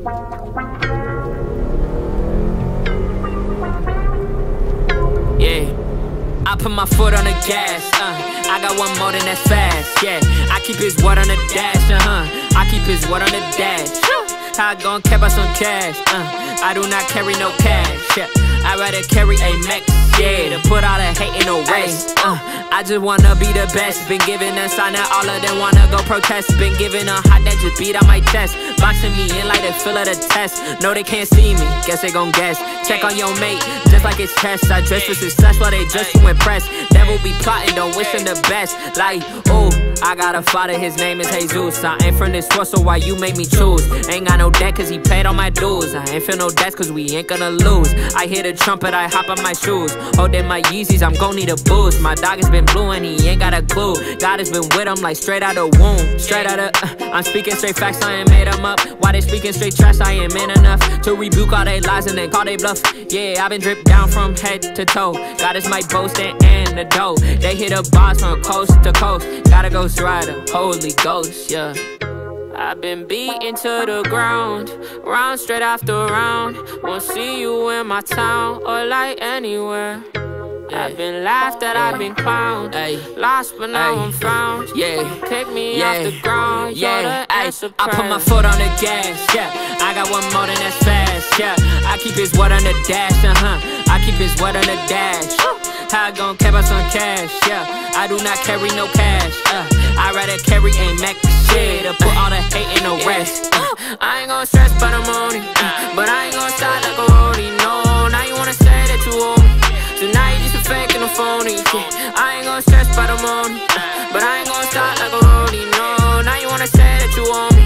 Yeah, I put my foot on the gas, I got one more than that's fast, yeah. I keep his word on the dash, I keep his word on the dash. How I gon' cap out some cash, I do not carry no cash, yeah. I'd rather carry a Mac, yeah, to put all the hate in the race. I just wanna be the best. Been given a sign that all of them wanna go protest. Been given a hot that just beat on my chest. Boxing me in like the feel of the test. No, they can't see me, guess they gon' guess. Check on your mate, just like it's test. I dress for success while they dress to impress. Devil be plotting, don't wish him the best. Like, ooh, I got a father, his name is Jesus. I ain't from this world, so why you make me choose? Ain't got no debt cause he paid all my dues. I ain't feel no debts cause we ain't gonna lose. I hear the trumpet, I hop on my shoes. Holding my Yeezys, I'm gon' need a boost. My dog has been blue and he ain't got a clue. God has been with him like straight out of womb. Straight out of, I'm speaking straight facts, I ain't made them up. Why they speaking straight trash, I ain't man enough to rebuke all they lies and then call they bluff. Yeah, I've been dripped down from head to toe. God is my boast and antidote. They hit a boss from coast to coast. Gotta Ghost Rider, Holy Ghost, yeah. I've been beaten to the ground, round straight after round. Won't see you in my town or like anywhere. I've been laughed at, I've been clowned, lost but now I'm found. Yeah, pick me off the ground, you're the answer. I put my foot on the gas, yeah. I got one more than that's fast, yeah. I keep his word on the dash, I keep his word on the dash. How I gon' cap out some cash, yeah. I do not carry no cash, I'd rather carry a Mac, shit, to put all the hate in the rest. I ain't gon' stress about the money, but I ain't gon' start like a roadie, no. Now you wanna say that you owe me, so now you just a fake and a phony, yeah. I ain't gon' stress about the money, but I ain't gon' start like a roadie, no. Now you wanna say that you owe me,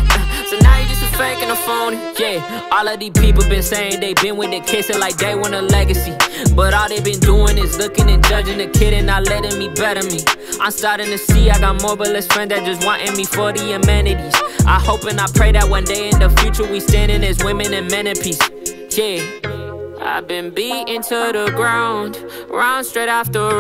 so now you just a fake and a phony, yeah. All of these people been saying they been with the kids like they want a legacy, but all they been doing is looking and judging the kid and not letting me better me. I'm starting to see I got more but less friends that just wanting me for the amenities. I hope and I pray that one day in the future we standing as women and men in peace, yeah. I've been beaten to the ground, round straight after